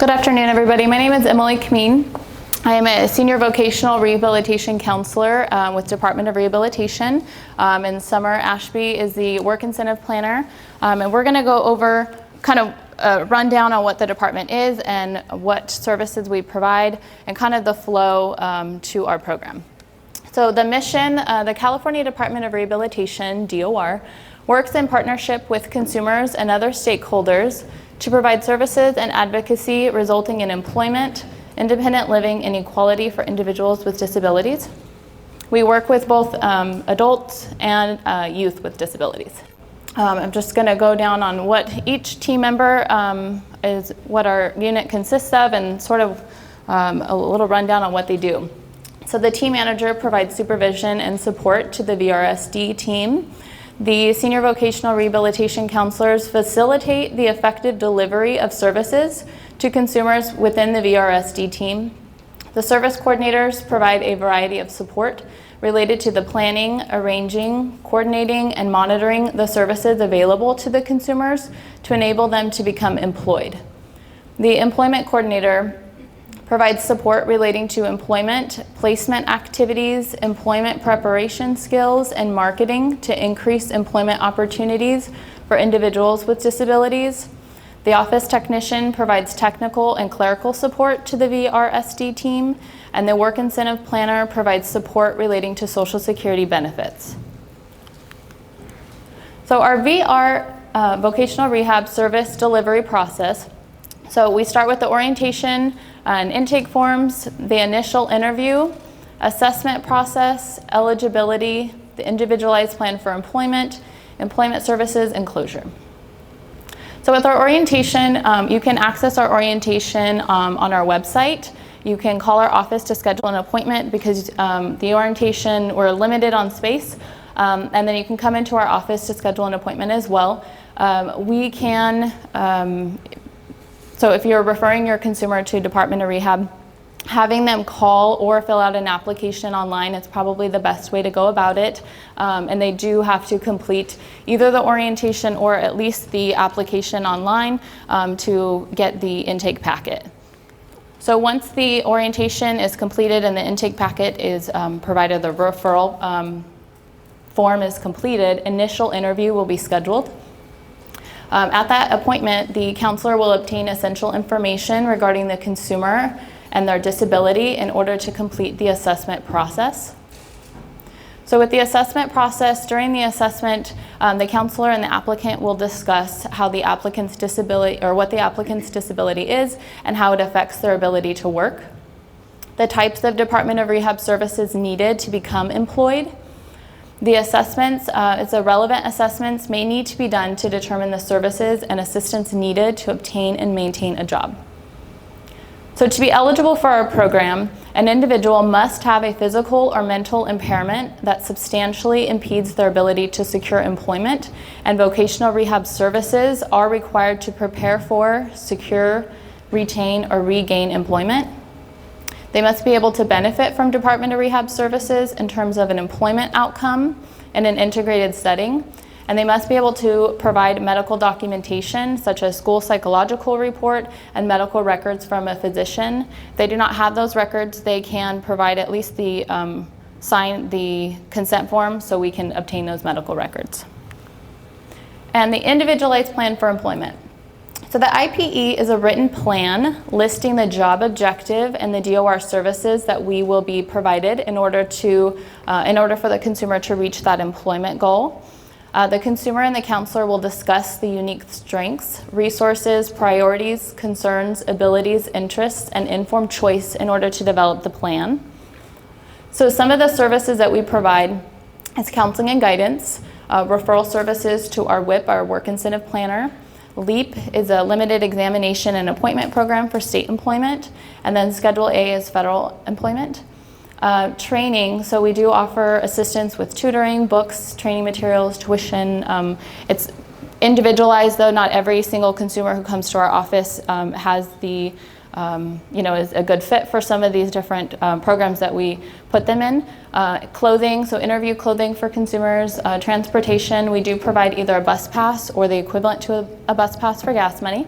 Good afternoon, everybody. My name is Emily Camin. I am a senior vocational rehabilitation counselor with Department of Rehabilitation, and Summer Ashby is the work incentive planner. And we're going to go over kind of a rundown on what the department is and what services we provide and kind of the flow to our program. So the mission, the California Department of Rehabilitation, DOR, works in partnership with consumers and other stakeholders to provide services and advocacy resulting in employment, independent living, and equality for individuals with disabilities. We work with both adults and youth with disabilities. I'm just going to go down on what each team member is, what our unit consists of, and sort of a little rundown on what they do. So the team manager provides supervision and support to the VRSD team. The senior vocational rehabilitation counselors facilitate the effective delivery of services to consumers within the VRSD team. The service coordinators provide a variety of support related to the planning, arranging, coordinating, and monitoring the services available to the consumers to enable them to become employed. The employment coordinator provides support relating to employment, placement activities, employment preparation skills, and marketing to increase employment opportunities for individuals with disabilities. The office technician provides technical and clerical support to the VRSD team, and the work incentive planner provides support relating to Social Security benefits. So our VR vocational rehab service delivery process. So we start with the orientation and intake forms, the initial interview, assessment process, eligibility, the individualized plan for employment, employment services, and closure. So with our orientation, you can access our orientation on our website. You can call our office to schedule an appointment because the orientation, we're limited on space, and then you can come into our office to schedule an appointment as well. We can, so if you're referring your consumer to Department of Rehab, having them call or fill out an application online is probably the best way to go about it. And they do have to complete either the orientation or at least the application online to get the intake packet. So once the orientation is completed and the intake packet is provided, the referral form is completed, initial interview will be scheduled. At that appointment, the counselor will obtain essential information regarding the consumer and their disability in order to complete the assessment process. So with the assessment process, during the assessment, the counselor and the applicant will discuss how the applicant's disability, or what the applicant's disability is and how it affects their ability to work. The types of Department of Rehab services needed to become employed. The assessments, the relevant assessments may need to be done to determine the services and assistance needed to obtain and maintain a job. So to be eligible for our program, an individual must have a physical or mental impairment that substantially impedes their ability to secure employment, and vocational rehab services are required to prepare for, secure, retain, or regain employment. They must be able to benefit from Department of Rehab services in terms of an employment outcome in an integrated setting, and they must be able to provide medical documentation such as school psychological report and medical records from a physician. If they do not have those records, they can provide at least the sign the consent form so we can obtain those medical records. And the individualized plan for employment. So the IPE is a written plan listing the job objective and the DOR services that we will be provided in order for the consumer to reach that employment goal. The consumer and the counselor will discuss the unique strengths, resources, priorities, concerns, abilities, interests, and informed choice in order to develop the plan. So some of the services that we provide is counseling and guidance, referral services to our WIP, our work incentive planner. LEAP is a limited examination and appointment program for state employment, and then Schedule A is federal employment. Training, so we do offer assistance with tutoring, books, training materials, tuition. It's individualized though, not every single consumer who comes to our office has the is a good fit for some of these different programs that we put them in. Clothing, so interview clothing for consumers. Transportation, we do provide either a bus pass or the equivalent to a bus pass for gas money.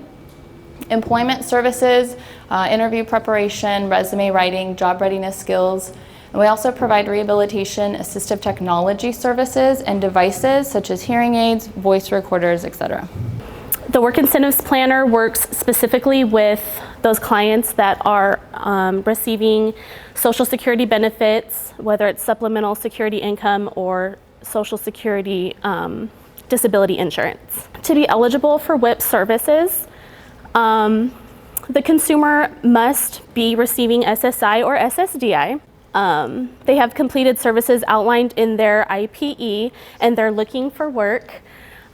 Employment services, interview preparation, resume writing, job readiness skills. And we also provide rehabilitation assistive technology services and devices such as hearing aids, voice recorders, etc. The Work Incentives Planner works specifically with those clients that are receiving Social Security benefits, whether it's supplemental security income or Social Security disability insurance. To be eligible for WIP services, the consumer must be receiving SSI or SSDI. They have completed services outlined in their IPE and they're looking for work.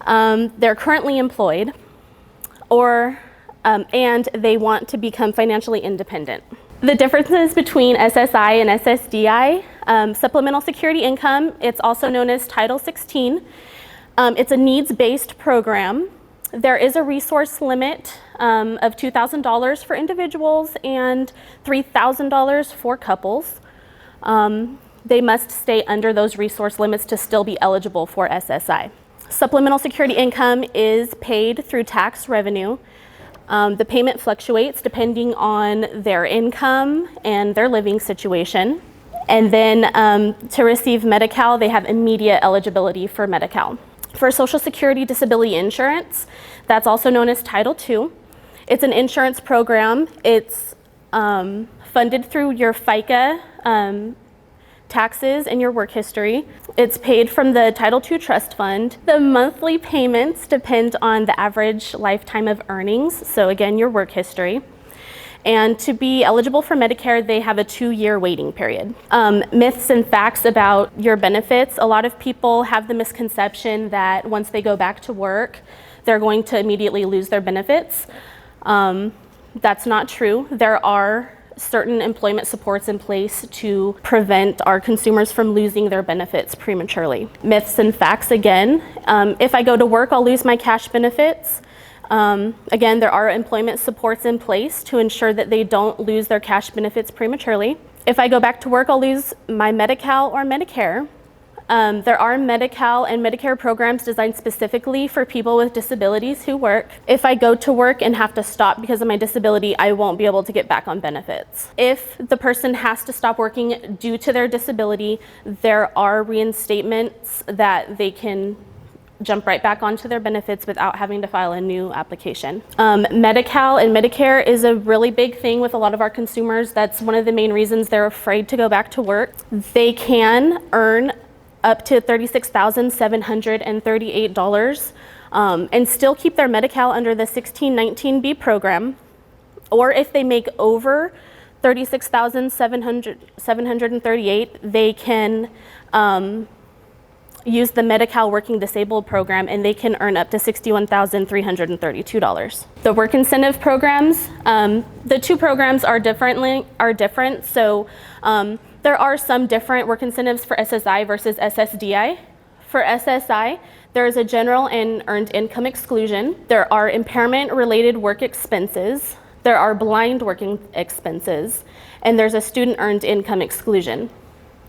They're currently employed and they want to become financially independent. The differences between SSI and SSDI, supplemental security income, it's also known as Title 16. It's a needs-based program. There is a resource limit of $2,000 for individuals and $3,000 for couples. They must stay under those resource limits to still be eligible for SSI. Supplemental security income is paid through tax revenue. The payment fluctuates depending on their income and their living situation. And then to receive Medi-Cal, they have immediate eligibility for Medi-Cal. For Social Security disability insurance, that's also known as Title II. It's an insurance program. It's funded through your FICA taxes and your work history. It's paid from the Title II Trust Fund. The monthly payments depend on the average lifetime of earnings, so again, your work history. And to be eligible for Medicare, they have a 2-year waiting period. Myths and facts about your benefits. A lot of people have the misconception that once they go back to work, they're going to immediately lose their benefits. That's not true. There are certain employment supports in place to prevent our consumers from losing their benefits prematurely. Myths and facts again. If I go to work, I'll lose my cash benefits. Again, there are employment supports in place to ensure that they don't lose their cash benefits prematurely. If I go back to work, I'll lose my Medi-Cal or Medicare. There are Medi-Cal and Medicare programs designed specifically for people with disabilities who work. If I go to work and have to stop because of my disability, I won't be able to get back on benefits. If the person has to stop working due to their disability, there are reinstatements that they can jump right back onto their benefits without having to file a new application. Medi-Cal and Medicare is a really big thing with a lot of our consumers. That's one of the main reasons they're afraid to go back to work. They can earn up to $36,738 and still keep their Medi-Cal under the 1619B program. Or if they make over $36,738, they can use the Medi-Cal Working Disabled program and they can earn up to $61,332. The work incentive programs, the two programs are different. So there are some different work incentives for SSI versus SSDI. For SSI, there is a general and earned income exclusion. There are impairment-related work expenses. There are blind working expenses. And there's a student earned income exclusion.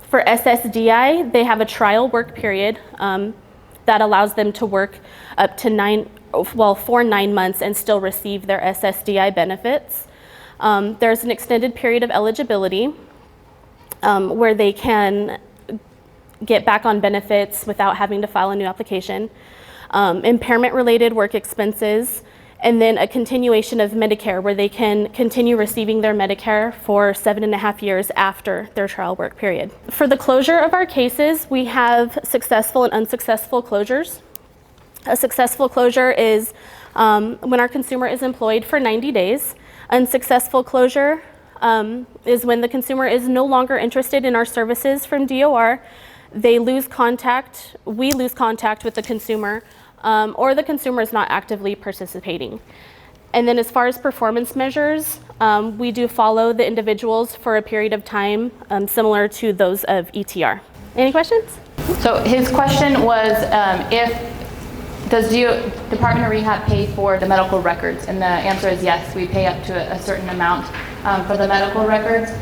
For SSDI, they have a trial work period that allows them to work up to for 9 months and still receive their SSDI benefits. There's an extended period of eligibility where they can get back on benefits without having to file a new application. Impairment-related work expenses, and then a continuation of Medicare where they can continue receiving their Medicare for 7.5 years after their trial work period. For the closure of our cases, we have successful and unsuccessful closures. A successful closure is when our consumer is employed for 90 days. Unsuccessful closure is when the consumer is no longer interested in our services from DOR. They lose contact, we lose contact with the consumer, or the consumer is not actively participating. And then as far as performance measures, we do follow the individuals for a period of time similar to those of ETR. Any questions? So his question was, does Department of Rehab pay for the medical records? And the answer is yes, we pay up to a certain amount for the medical records.